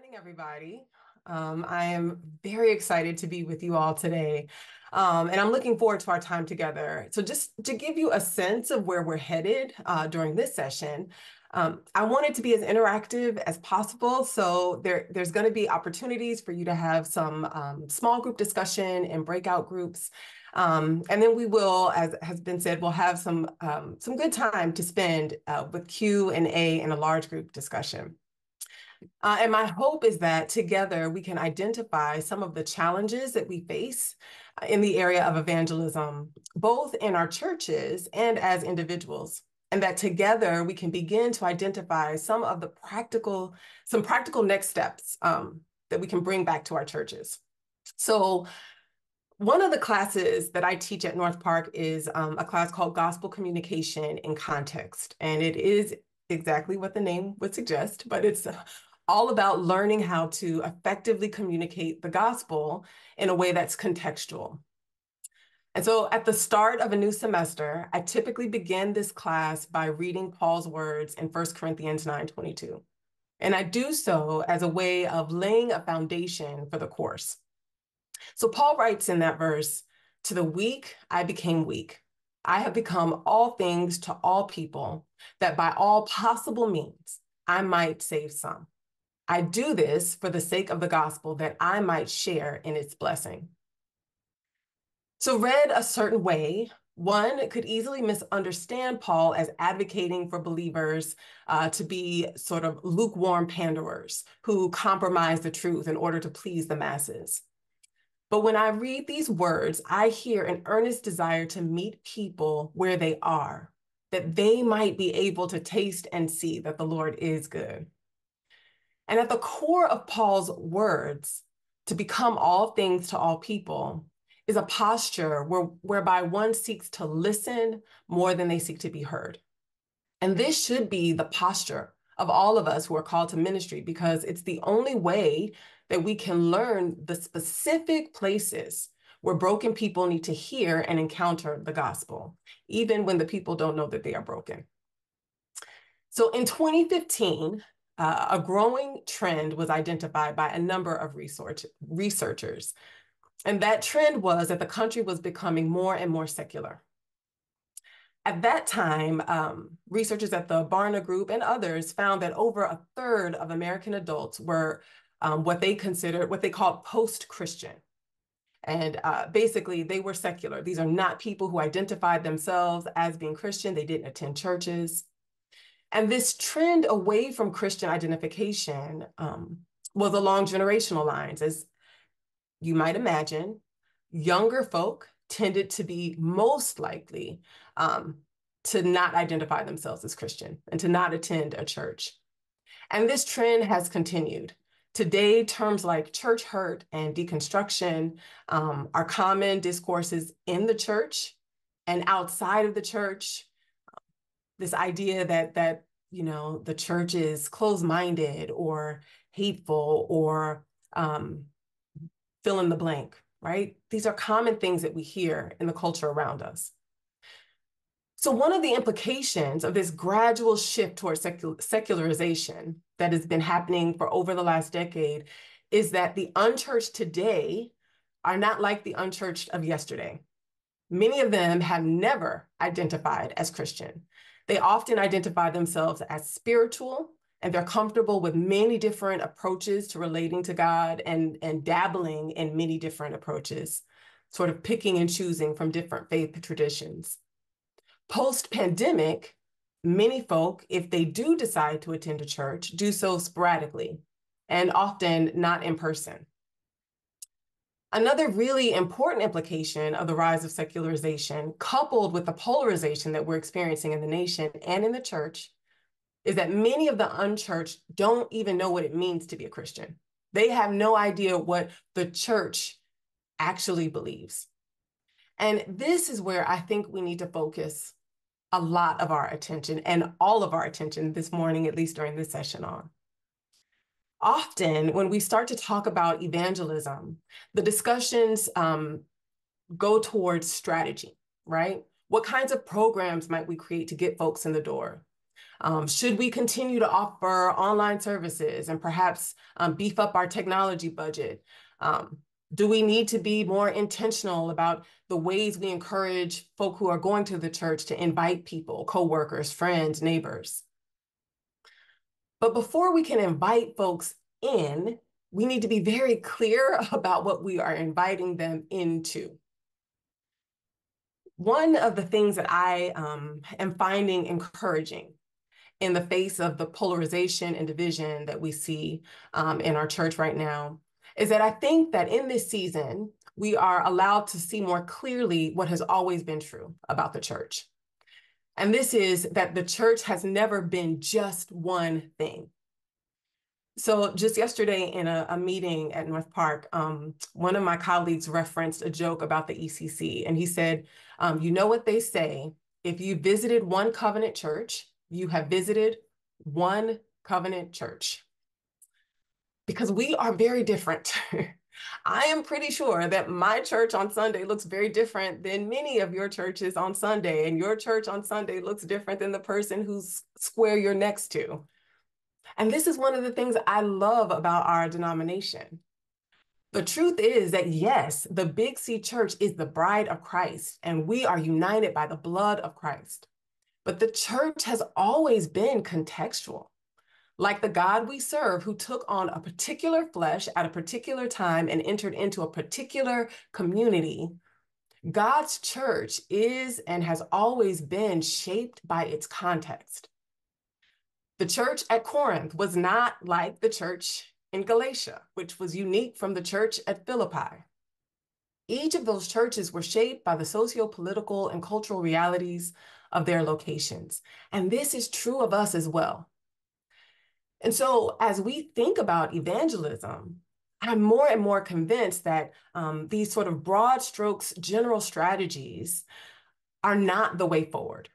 Morning, everybody. I am very excited to be with you all today. And I'm looking forward to our time together. So just to give you a sense of where we're headed during this session, I want it to be as interactive as possible. So there's going to be opportunities for you to have some small group discussion and breakout groups. And then we will, as has been said, we'll have some good time to spend with Q&A and a large group discussion. And my hope is that together we can identify some of the challenges that we face in the area of evangelism, both in our churches and as individuals. And that together we can begin to identify some practical next steps that we can bring back to our churches. So one of the classes that I teach at North Park is a class called Gospel Communication in Context. And it is exactly what the name would suggest, but it's all about learning how to effectively communicate the gospel in a way that's contextual. And so at the start of a new semester, I typically begin this class by reading Paul's words in 1 Corinthians 9:22. And I do so as a way of laying a foundation for the course. So Paul writes in that verse, "To the weak, I became weak. I have become all things to all people, that by all possible means, I might save some. I do this for the sake of the gospel, that I might share in its blessing." So read a certain way, one could easily misunderstand Paul as advocating for believers to be sort of lukewarm panderers who compromise the truth in order to please the masses. But when I read these words, I hear an earnest desire to meet people where they are, that they might be able to taste and see that the Lord is good. And at the core of Paul's words, to become all things to all people, is a posture whereby one seeks to listen more than they seek to be heard. And this should be the posture of all of us who are called to ministry, because it's the only way that we can learn the specific places where broken people need to hear and encounter the gospel, even when the people don't know that they are broken. So in 2015, a growing trend was identified by a number of researchers. And that trend was that the country was becoming more and more secular. At that time, researchers at the Barna Group and others found that over a third of American adults were what they called post-Christian. And basically, they were secular. These are not people who identified themselves as being Christian. They didn't attend churches. And this trend away from Christian identification was along generational lines. As you might imagine, younger folk tended to be most likely to not identify themselves as Christian and to not attend a church. And this trend has continued. Today, terms like church hurt and deconstruction are common discourses in the church and outside of the church. This idea that the church is closed-minded or hateful or fill in the blank, right? These are common things that we hear in the culture around us. So one of the implications of this gradual shift towards secularization that has been happening for over the last decade is that the unchurched today are not like the unchurched of yesterday. Many of them have never identified as Christian. They often identify themselves as spiritual, and they're comfortable with many different approaches to relating to God and dabbling in many different approaches, sort of picking and choosing from different faith traditions. Post-pandemic, many folk, if they do decide to attend a church, do so sporadically and often not in person. Another really important implication of the rise of secularization, coupled with the polarization that we're experiencing in the nation and in the church, is that many of the unchurched don't even know what it means to be a Christian. They have no idea what the church actually believes. And this is where I think we need to focus a lot of our attention and all of our attention this morning, at least during this session on. Often when we start to talk about evangelism, the discussions go towards strategy, right? What kinds of programs might we create to get folks in the door? Should we continue to offer online services and perhaps beef up our technology budget? Do we need to be more intentional about the ways we encourage folk who are going to the church to invite people, coworkers, friends, neighbors? But before we can invite folks in, we need to be very clear about what we are inviting them into. One of the things that I am finding encouraging in the face of the polarization and division that we see in our church right now is that I think that in this season, we are allowed to see more clearly what has always been true about the church. And this is that the church has never been just one thing. So just yesterday in a meeting at North Park, one of my colleagues referenced a joke about the ECC, and he said, you know what they say, if you visited one covenant church, you have visited one covenant church. Because we are very different. I am pretty sure that my church on Sunday looks very different than many of your churches on Sunday, and your church on Sunday looks different than the person whose square you're next to. And this is one of the things I love about our denomination. The truth is that, yes, the Big C Church is the bride of Christ, and we are united by the blood of Christ. But the church has always been contextual. Like the God we serve, who took on a particular flesh at a particular time and entered into a particular community, God's church is and has always been shaped by its context. The church at Corinth was not like the church in Galatia, which was unique from the church at Philippi. Each of those churches were shaped by the socio-political and cultural realities of their locations. And this is true of us as well. And so as we think about evangelism, I'm more and more convinced that these sort of broad strokes, general strategies are not the way forward.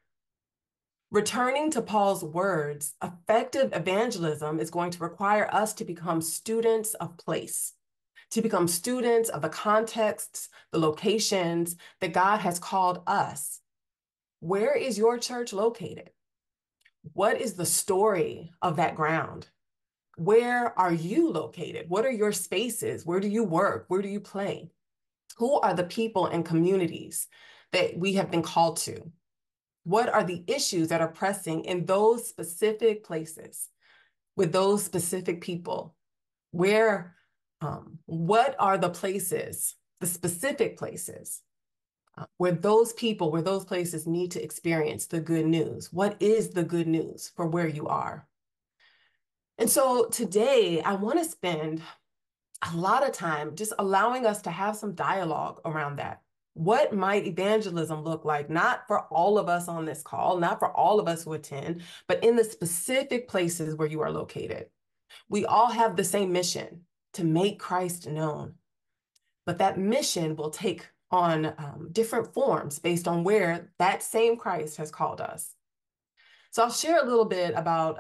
Returning to Paul's words, effective evangelism is going to require us to become students of place, to become students of the contexts, the locations that God has called us. Where is your church located? What is the story of that ground? Where are you located? What are your spaces? Where do you work? Where do you play? Who are the people and communities that we have been called to? What are the issues that are pressing in those specific places with those specific people? What are the places, the specific places where those people, where those places need to experience the good news? What is the good news for where you are? And so today I want to spend a lot of time just allowing us to have some dialogue around that. What might evangelism look like, not for all of us on this call, not for all of us who attend, but in the specific places where you are located? We all have the same mission, to make Christ known. But that mission will take on different forms based on where that same Christ has called us. So I'll share a little bit about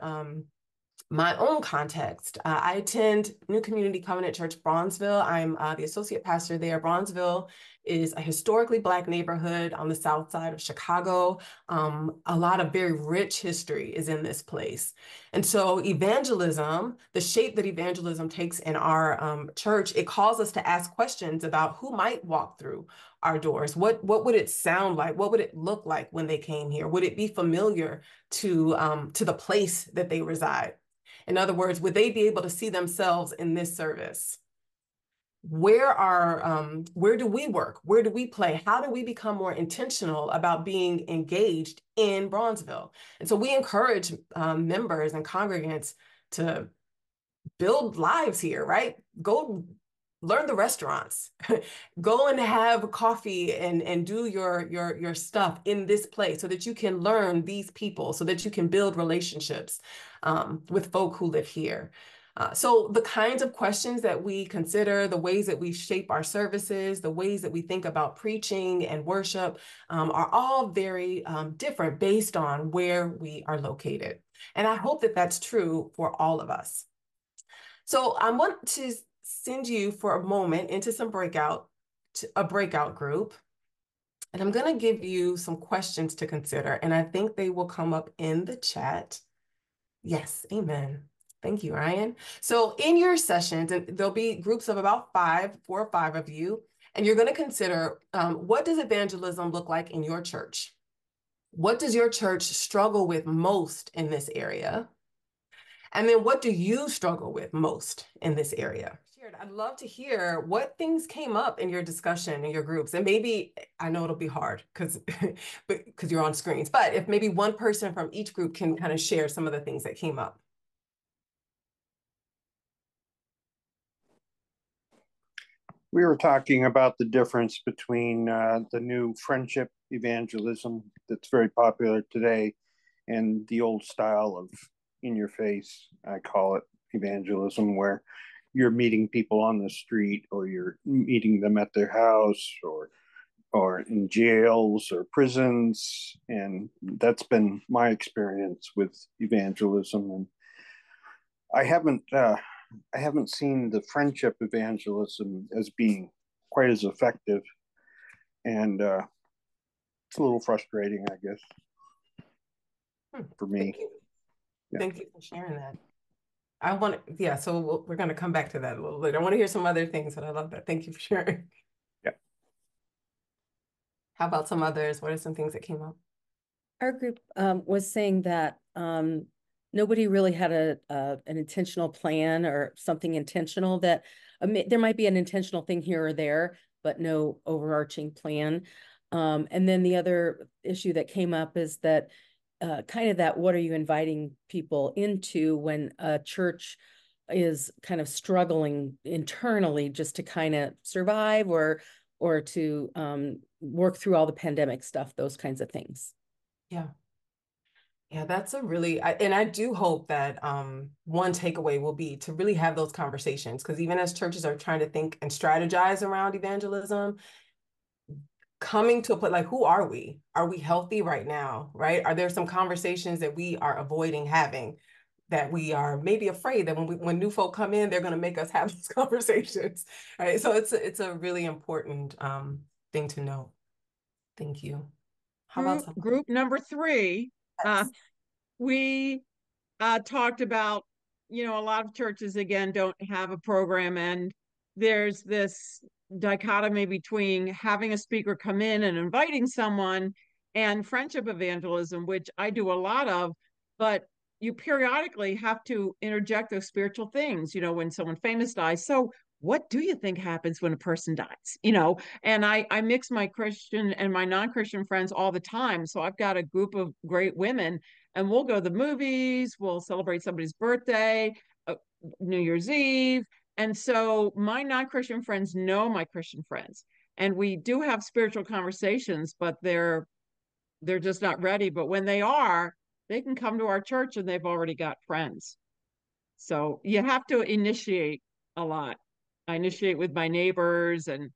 my own context. I attend New Community Covenant Church, Bronzeville. I'm the associate pastor there. Bronzeville is a historically Black neighborhood on the south side of Chicago. A lot of very rich history is in this place. And so evangelism, the shape that evangelism takes in our church, it calls us to ask questions about who might walk through our doors. What would it sound like? What would it look like when they came here? Would it be familiar to the place that they reside? In other words, would they be able to see themselves in this service? Where do we work? Where do we play? How do we become more intentional about being engaged in Bronzeville? And so we encourage members and congregants to build lives here, right? Go learn the restaurants, go and have coffee and do your stuff in this place so that you can learn these people, so that you can build relationships with folk who live here. So the kinds of questions that we consider, the ways that we shape our services, the ways that we think about preaching and worship are all very different based on where we are located. And I hope that that's true for all of us. So I want to send you for a moment into a breakout group. And I'm going to give you some questions to consider, and I think they will come up in the chat. Yes, amen. Thank you, Ryan. So in your sessions, and there'll be groups of about 4 or 5 of you, and you're going to consider what does evangelism look like in your church? What does your church struggle with most in this area? And then what do you struggle with most in this area? I'd love to hear what things came up in your discussion in your groups. And maybe I know it'll be hard because you're on screens, but if maybe one person from each group can kind of share some of the things that came up. We were talking about the difference between the new friendship evangelism that's very popular today and the old style of in your face, I call it evangelism, where you're meeting people on the street or you're meeting them at their house or in jails or prisons. And that's been my experience with evangelism. And I haven't I haven't seen the friendship evangelism as being quite as effective, and it's a little frustrating, I guess, for me. Thank you. Yeah. Thank you for sharing that. Yeah, so we're going to come back to that a little later. I want to hear some other things, but I love that. Thank you for sharing. Yeah. How about some others? What are some things that came up? Our group was saying that nobody really had an intentional plan or something intentional that there might be an intentional thing here or there, but no overarching plan. And then the other issue that came up is that kind of that what are you inviting people into when a church is kind of struggling internally just to kind of survive or to work through all the pandemic stuff, those kinds of things. Yeah. Yeah, that's and I do hope that one takeaway will be to really have those conversations, because even as churches are trying to think and strategize around evangelism, coming to a place like, who are we? Are we healthy right now, right? Are there some conversations that we are avoiding having that we are maybe afraid that when new folk come in, they're going to make us have those conversations, right? So it's a really important thing to know. Thank you. How about Group number 3? Yes. We talked about, a lot of churches, again, don't have a program, and there's this dichotomy between having a speaker come in and inviting someone and friendship evangelism, which I do a lot of, but you periodically have to interject those spiritual things, when someone famous dies. So what do you think happens when a person dies? And I mix my Christian and my non-Christian friends all the time. So I've got a group of great women, and we'll go to the movies, we'll celebrate somebody's birthday, New Year's Eve. And so my non-Christian friends know my Christian friends. And we do have spiritual conversations, but they're just not ready. But when they are, they can come to our church and they've already got friends. So you have to initiate a lot. I initiate with my neighbors, and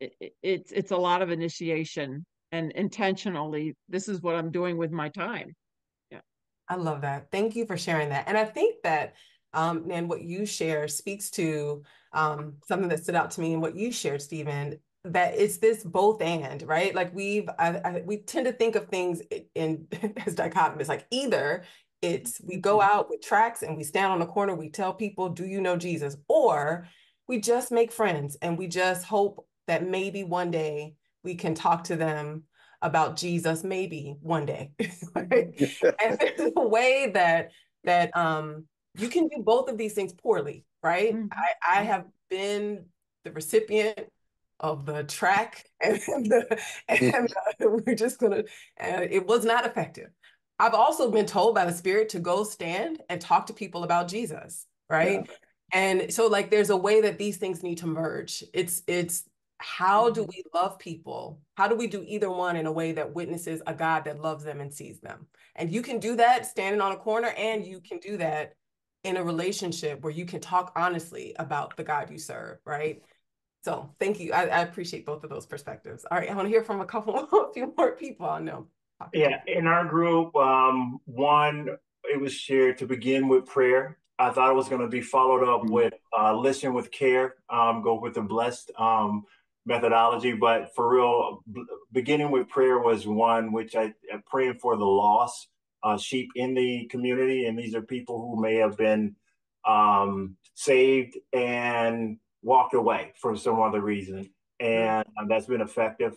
it's a lot of initiation, and intentionally, this is what I'm doing with my time. Yeah. I love that. Thank you for sharing that. And I think that, and what you share speaks to something that stood out to me in what you shared, Stephen, that it's this both and, right? Like we tend to think of things in as dichotomous, like either we go out with tracts and we stand on the corner, we tell people, do you know Jesus? Or we just make friends and we just hope that maybe one day we can talk to them about Jesus, maybe one day. Right? And there's a way that you can do both of these things poorly, right? Mm-hmm. I have been the recipient of the track and we're just gonna it was not effective. I've also been told by the Spirit to go stand and talk to people about Jesus, right? Yeah. And so like there's a way that these things need to merge. It's how do we love people? How do we do either one in a way that witnesses a God that loves them and sees them? And you can do that standing on a corner, and you can do that in a relationship where you can talk honestly about the God you serve, right? So thank you. I appreciate both of those perspectives. All right, I want to hear from a few more people I know. Yeah, in our group, one, it was shared to begin with prayer. I thought it was going to be followed up with listen with care, go with the blessed methodology. But for real, beginning with prayer was one, which I praying for the loss sheep in the community, and these are people who may have been saved and walked away for some other reason, and that's been effective.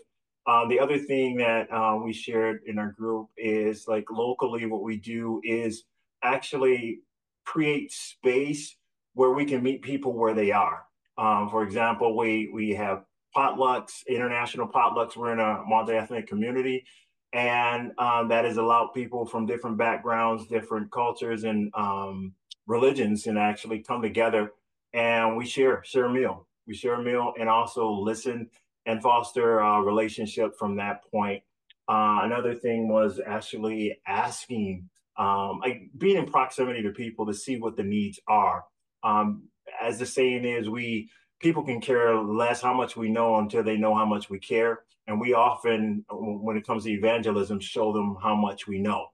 The other thing that we shared in our group is like locally, what we do is actually create space where we can meet people where they are. For example, we have potlucks, international potlucks. We're in a multi-ethnic community, and that has allowed people from different backgrounds, different cultures, and religions, and actually come together, and we share a meal. We share a meal and also listen and foster a relationship from that point. Another thing was actually asking, like being in proximity to people to see what the needs are. As the saying is, people can care less how much we know until they know how much we care. And we often, when it comes to evangelism, show them how much we know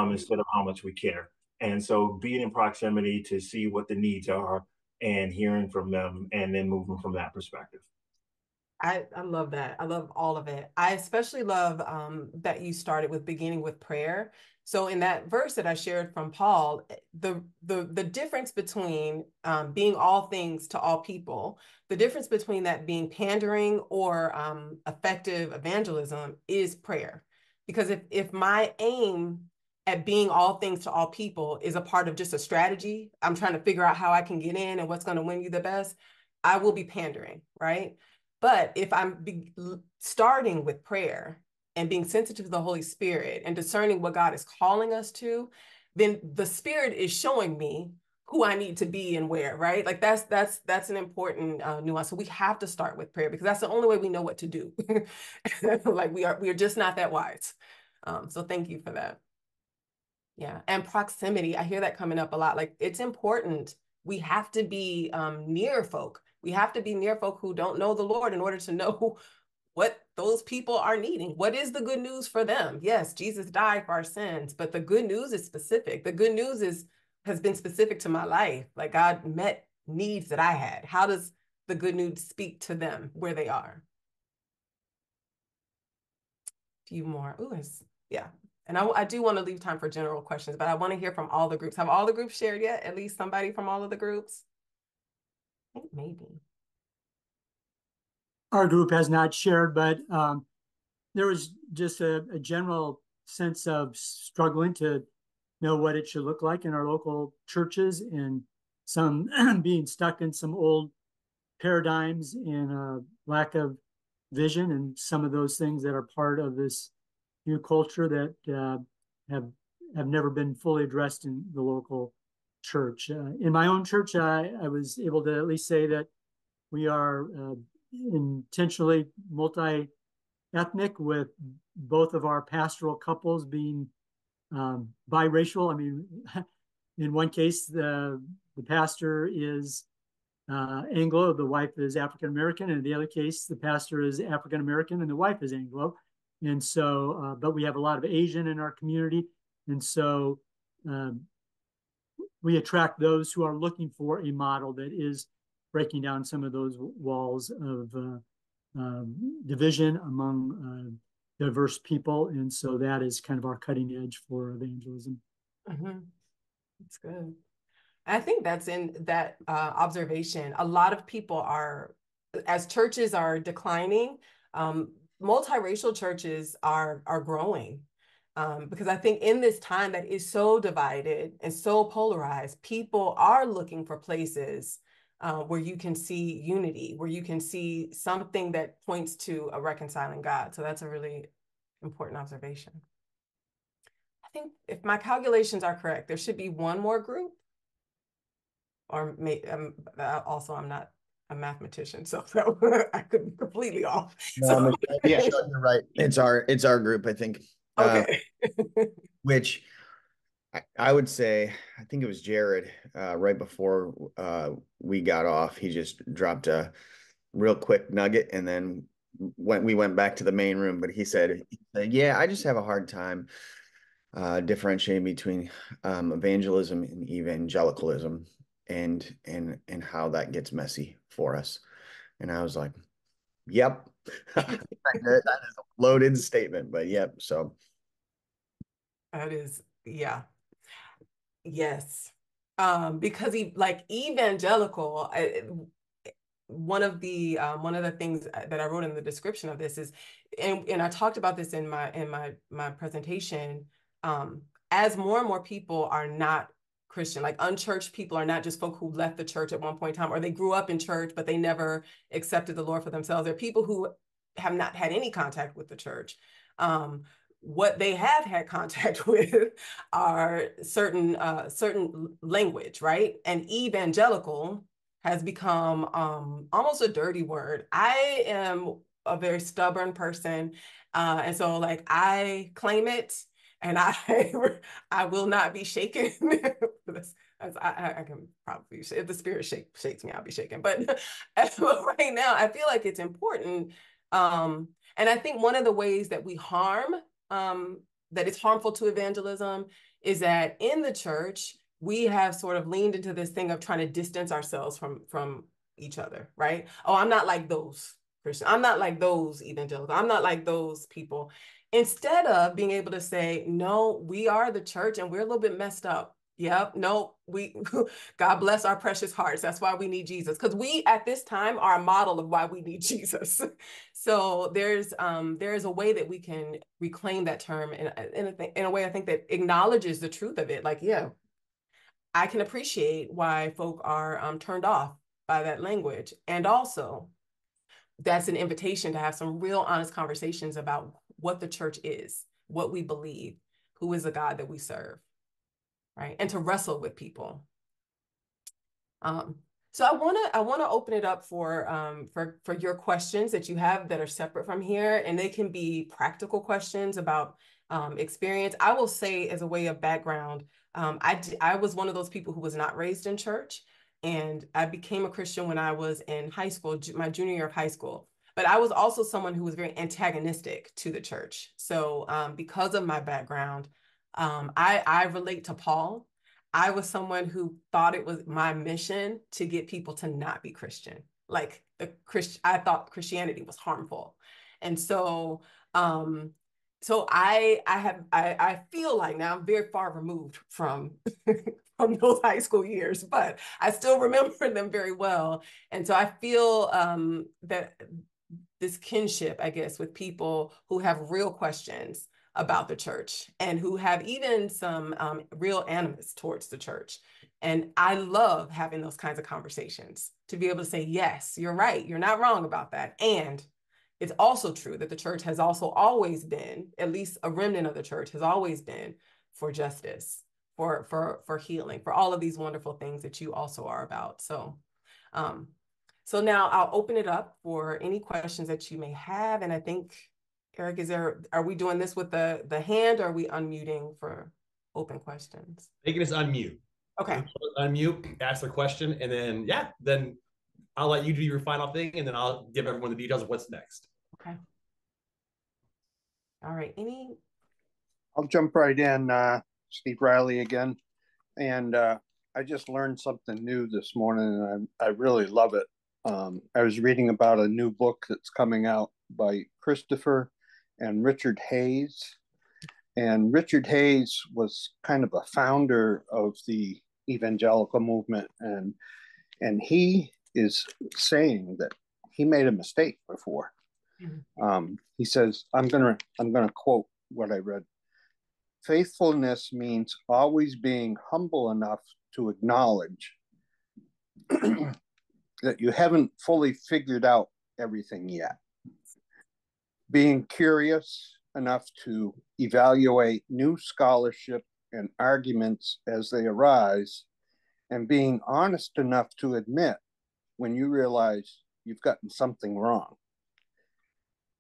instead of how much we care. And so being in proximity to see what the needs are and hearing from them and then moving from that perspective. I love that. I love all of it. I especially love that you started with beginning with prayer. So in that verse that I shared from Paul, the difference between being all things to all people, the difference between that being pandering or effective evangelism is prayer. Because if my aim at being all things to all people is a part of just a strategy, I'm trying to figure out how I can get in and what's going to win you the best, I will be pandering, right? But if I'm starting with prayer and being sensitive to the Holy Spirit and discerning what God is calling us to, then the Spirit is showing me who I need to be and where, right? Like that's an important nuance. So we have to start with prayer because that's the only way we know what to do. Like we are just not that wise. So thank you for that. Yeah, and proximity. I hear that coming up a lot. Like it's important. We have to be near folk. We have to be near folk who don't know the Lord in order to know what those people are needing. What is the good news for them? Yes, Jesus died for our sins, but the good news is specific. The good news has been specific to my life. Like God met needs that I had. How does the good news speak to them where they are? A few more. Ooh, yeah. And I do want to leave time for general questions, but I want to hear from all the groups. Have all the groups shared yet? At least somebody from all of the groups? I think maybe. Our group has not shared, but there was just a general sense of struggling to know what it should look like in our local churches and some being stuck in some old paradigms and a lack of vision and some of those things that are part of this new culture that have never been fully addressed in the local church. In my own church, I was able to at least say that we are intentionally multi-ethnic, with both of our pastoral couples being biracial. I mean, in one case, the pastor is Anglo, the wife is African American, and in the other case, the pastor is African American and the wife is Anglo. And so, but we have a lot of Asian in our community, and so we attract those who are looking for a model that is breaking down some of those walls of division among diverse people. And so that is kind of our cutting edge for evangelism. Mm-hmm. That's good. I think that's in that observation. A lot of people are, as churches are declining, multiracial churches are growing. Because I think in this time that is so divided and so polarized, people are looking for places where you can see unity, where you can see something that points to a reconciling God. So that's a really important observation. I think if my calculations are correct, there should be one more group. Or also, I'm not a mathematician, so I could be completely off. No, yeah, you're right. It's our group, I think. Okay. Which I would say, I think it was Jared, right before we got off, he just dropped a real quick nugget, and then we went back to the main room. But he said, yeah, I just have a hard time differentiating between evangelism and evangelicalism, and how that gets messy for us. And I was like, yep. That is a loaded statement, but yep. So that is, Yeah. Yes. Because evangelical, one of the things that I wrote in the description of this is, and I talked about this in my presentation, as more and more people are not Christian, like unchurched people are not just folk who left the church at one point in time, or they grew up in church, but they never accepted the Lord for themselves. They're people who have not had any contact with the church. What they have had contact with are certain language, right? And evangelical has become almost a dirty word. I am a very stubborn person, and so like I claim it, and I will not be shaken. I can probably, if the spirit shakes me, I'll be shaken. But right now, I feel like it's important. And I think one of the ways that we harm, that it's harmful to evangelism, is that in the church, we have sort of leaned into this thing of trying to distance ourselves from each other, right? Oh, I'm not like those Christians. I'm not like those evangelical. I'm not like those people. Instead of being able to say, no, we are the church and we're a little bit messed up. Yep. No, God bless our precious hearts. That's why we need Jesus. Because we at this time are a model of why we need Jesus. So there's a way that we can reclaim that term in a way I think that acknowledges the truth of it. Like, yeah, I can appreciate why folk are turned off by that language. And also, that's an invitation to have some real honest conversations about what the church is, what we believe, who is the God that we serve, right? And to wrestle with people. So I wanna open it up for your questions that you have that are separate from here, and they can be practical questions about experience. I will say, as a way of background, I was one of those people who was not raised in church, and I became a Christian when I was in high school, my junior year of high school. But I was also someone who was very antagonistic to the church. So because of my background, I relate to Paul. I was someone who thought it was my mission to get people to not be Christian. Like I thought Christianity was harmful. And so, I feel like now I'm very far removed from, from those high school years, but I still remember them very well. And so I feel, that this kinship, I guess, with people who have real questions about the church and who have even some real animus towards the church. And I love having those kinds of conversations to be able to say, yes, you're right. You're not wrong about that. And it's also true that the church has also always been, at least a remnant of the church has always been for justice, for healing, for all of these wonderful things that you also are about. Um, so now I'll open it up for any questions that you may have. And I think, Eric, are we doing this with the hand, or are we unmuting for open questions? They can just unmute. Okay. Unmute, ask the question, and then I'll let you do your final thing, and then I'll give everyone the details of what's next. Okay. All right. I'll jump right in, Steve Riley again. And I just learned something new this morning, and I really love it. I was reading about a new book that's coming out by Christopher and Richard Hayes. And Richard Hayes was kind of a founder of the evangelical movement, and he is saying that he made a mistake before. He says, I'm gonna quote what I read. Faithfulness means always being humble enough to acknowledge that you haven't fully figured out everything yet. Being curious enough to evaluate new scholarship and arguments as they arise, and being honest enough to admit when you realize you've gotten something wrong.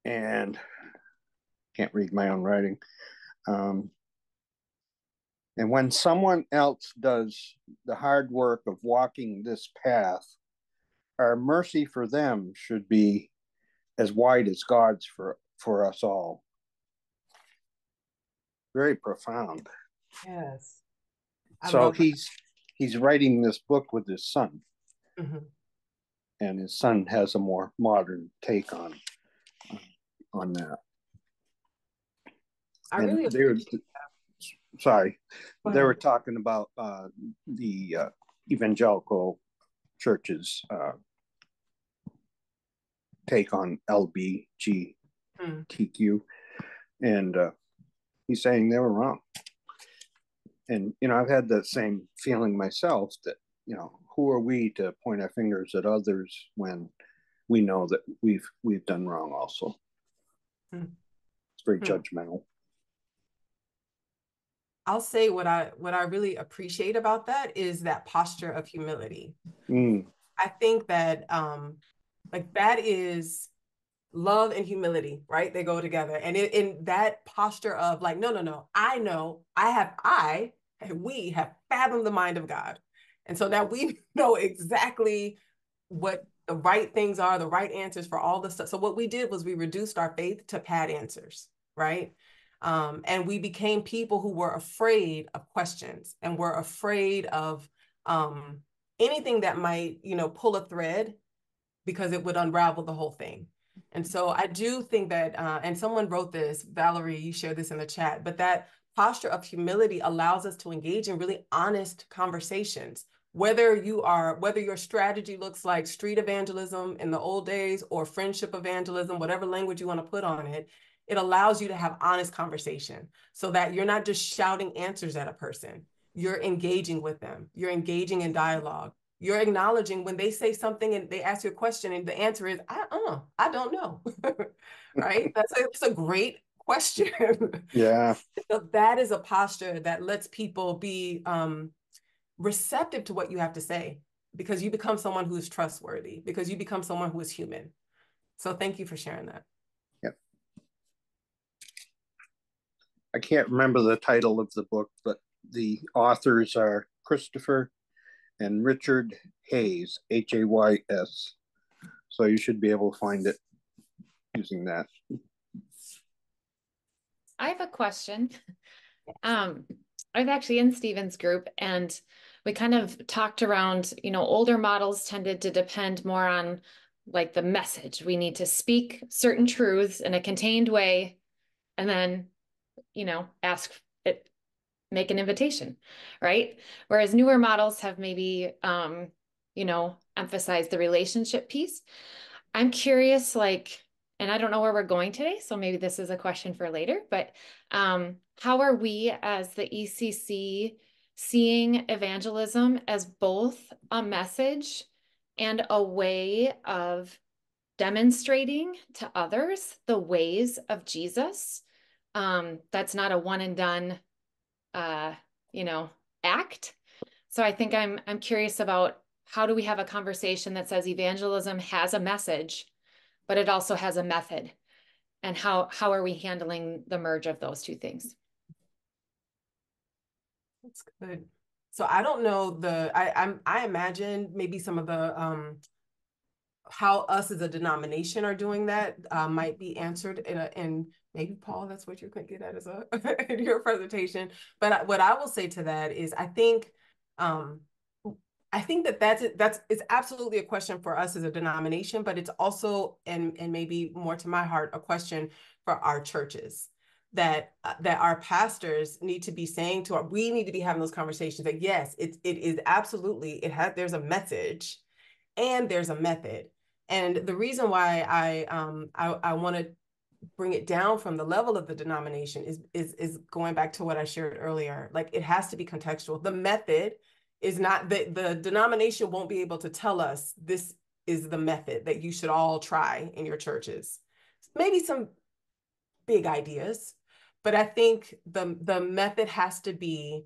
And can't read my own writing. And when someone else does the hard work of walking this path, our mercy for them should be as wide as God's for us all. Very profound. Yes. So he's writing this book with his son. Mm-hmm. And his son has a more modern take on that. sorry, they were talking about the evangelical churches take on LBGTQ, and he's saying they were wrong. And I've had that same feeling myself, that who are we to point our fingers at others when we know that we've done wrong also. It's very judgmental. I'll say what I really appreciate about that is that posture of humility. I think that like that is love and humility, right? They go together. And in that posture of like, no, I know, we have fathomed the mind of God. And so now we know exactly what the right things are, the right answers for all the stuff. So what we did was we reduced our faith to pad answers, right? And we became people who were afraid of questions and were afraid of anything that might, pull a thread, because it would unravel the whole thing. And so I do think that, and someone wrote this, Valerie, you shared this in the chat, but that posture of humility allows us to engage in really honest conversations. Whether your strategy looks like street evangelism in the old days or friendship evangelism, whatever language you want to put on it, it allows you to have honest conversation so that you're not just shouting answers at a person. You're engaging with them. You're engaging in dialogue. You're acknowledging when they say something and they ask you a question and the answer is, I don't know, right? That's a great question. Yeah. So that is a posture that lets people be receptive to what you have to say, because you become someone who is trustworthy, because you become someone who is human. So thank you for sharing that. Yep. I can't remember the title of the book, but the authors are Christopher and Richard Hays, Hays. So you should be able to find it using that. I have a question. I'm actually in Stephen's group, and we kind of talked around, older models tended to depend more on like the message. We need to speak certain truths in a contained way, and then, ask it, make an invitation, right? Whereas newer models have maybe, emphasized the relationship piece. I'm curious, and I don't know where we're going today, so maybe this is a question for later, but how are we as the ECC seeing evangelism as both a message and a way of demonstrating to others the ways of Jesus? That's not a one and done act. So I think I'm curious about, how do we have a conversation that says evangelism has a message, but it also has a method, and how are we handling the merge of those two things? That's good. So I don't know I imagine maybe some of the how us as a denomination are doing that might be answered in maybe, Paul, that's what you're going to get at as in your presentation. But what I will say to that is I think that's it's absolutely a question for us as a denomination, but it's also, and maybe more to my heart, a question for our churches, that our pastors need to be saying to we need to be having those conversations that yes, it is absolutely, there's a message and there's a method. And the reason why I want to bring it down from the level of the denomination is going back to what I shared earlier. Like, it has to be contextual. The method is not the denomination won't be able to tell us this is the method that you should all try in your churches. Maybe some big ideas, but I think the method has to be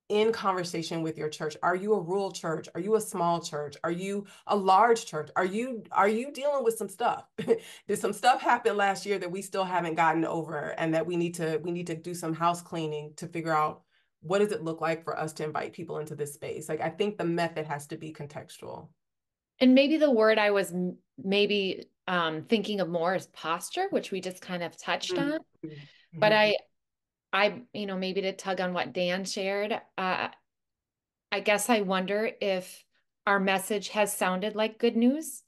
in conversation with your church. Are you a rural church? Are you a small church? Are you a large church? Are you dealing with some stuff? Did some stuff happen last year that we still haven't gotten over, and that we need to do some house cleaning to figure out what does it look like for us to invite people into this space? Like, I think the method has to be contextual. And maybe the word I was maybe thinking of more is posture, which we just kind of touched on. But I, maybe to tug on what Dan shared, I guess I wonder if our message has sounded like good news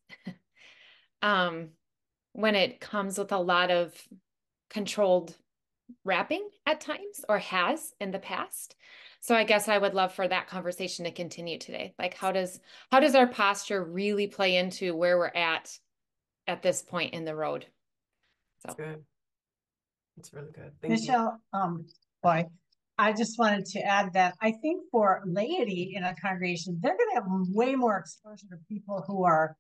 when it comes with a lot of controlled wrapping at times or has in the past. So I guess I would love for that conversation to continue today. Like how does our posture really play into where we're at this point in the road? So That's good. It's really good. Thank Michelle, boy, I just wanted to add that I think for laity in a congregation, they're going to have way more exposure to people who are,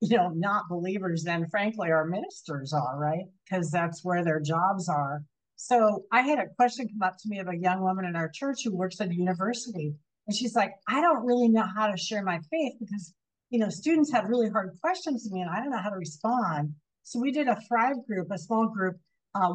not believers than frankly our ministers are, right? Because that's where their jobs are. So I had a question come up to me of a young woman in our church who works at a university. And she's like, I don't really know how to share my faith because, students have really hard questions to me and I don't know how to respond. So we did a Thrive group, a small group,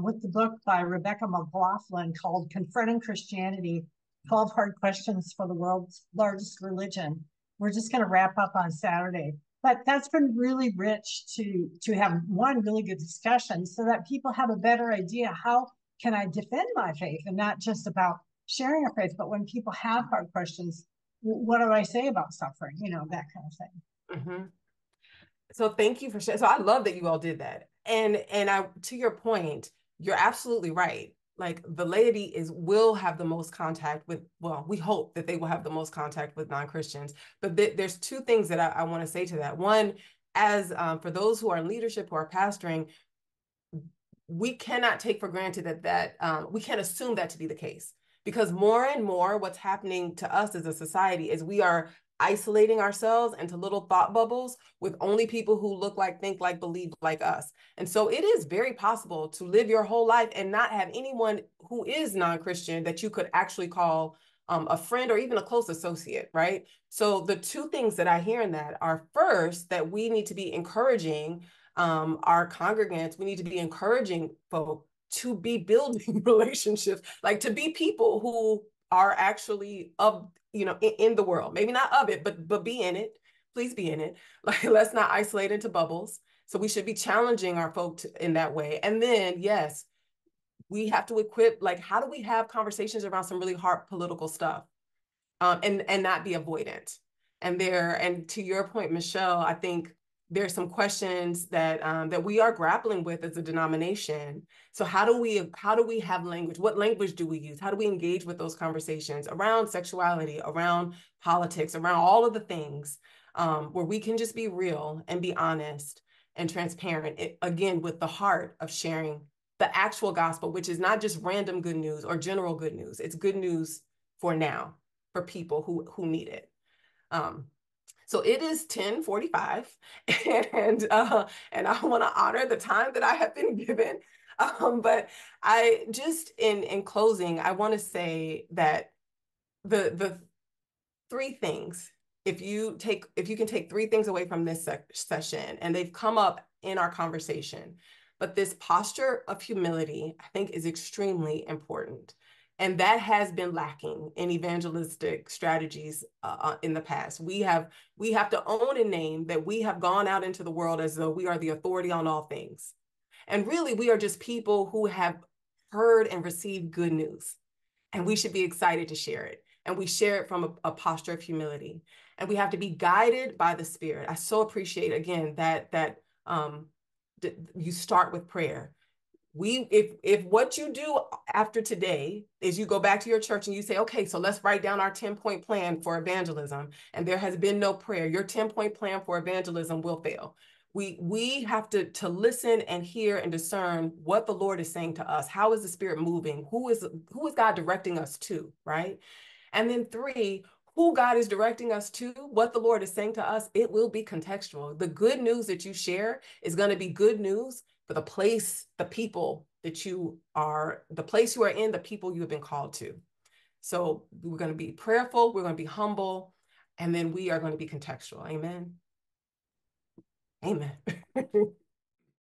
with the book by Rebecca McLaughlin called Confronting Christianity, 12 Hard Questions for the World's Largest Religion. We're just going to wrap up on Saturday. But that's been really rich to have one really good discussion so that people have a better idea, how can I defend my faith, and not just about sharing a faith, but when people have hard questions, what do I say about suffering, that kind of thing. Mm-hmm. So thank you for sharing. So I love that you all did that. And to your point, you're absolutely right. Like the laity will have the most contact with, well, we hope that they will have the most contact with non-Christians. But there's two things that I want to say to that. One, as for those who are in leadership, who are pastoring, we cannot take for granted that we can't assume that to be the case. Because more and more what's happening to us as a society is we are isolating ourselves into little thought bubbles with only people who look like, think like, believe like us. And so it is very possible to live your whole life and not have anyone who is non-Christian that you could actually call a friend or even a close associate, right? So the two things that I hear in that are, first, that we need to be encouraging our congregants, we need to be encouraging folk to be building relationships, like to be people who are actually in the world, maybe not of it, but be in it. Please be in it. Like, let's not isolate into bubbles. So we should be challenging our folk in that way. And then, yes, we have to equip, like, how do we have conversations around some really hard political stuff and not be avoidant? And to your point, Michelle, I think there's some questions that we are grappling with as a denomination. So how do we have language? What language do we use? How do we engage with those conversations around sexuality, around politics, around all of the things where we can just be real and be honest and transparent, again, with the heart of sharing the actual gospel, which is not just random good news or general good news. It's good news for now, for people who need it. So it is 10:45, and I want to honor the time that I have been given. But I just in closing, I want to say that the three things, if you can take three things away from this session, and they've come up in our conversation, but this posture of humility, I think, is extremely important. And that has been lacking in evangelistic strategies in the past. We have to own and name that we have gone out into the world as though we are the authority on all things. And really, we are just people who have heard and received good news. And we should be excited to share it. And we share it from a posture of humility. And we have to be guided by the Spirit. I so appreciate, again, that you start with prayer. If what you do after today is you go back to your church and you say, okay, so let's write down our 10-point plan for evangelism, and there has been no prayer, your 10-point plan for evangelism will fail. We have to listen and hear and discern what the Lord is saying to us. How is the Spirit moving? Who is God directing us to, right? And then three, who God is directing us to, what the Lord is saying to us, it will be contextual. The good news that you share is going to be good news for the place, the people that you are, the place you are in, the people you have been called to. So we're going to be prayerful, we're going to be humble, and then we are going to be contextual. Amen. Amen.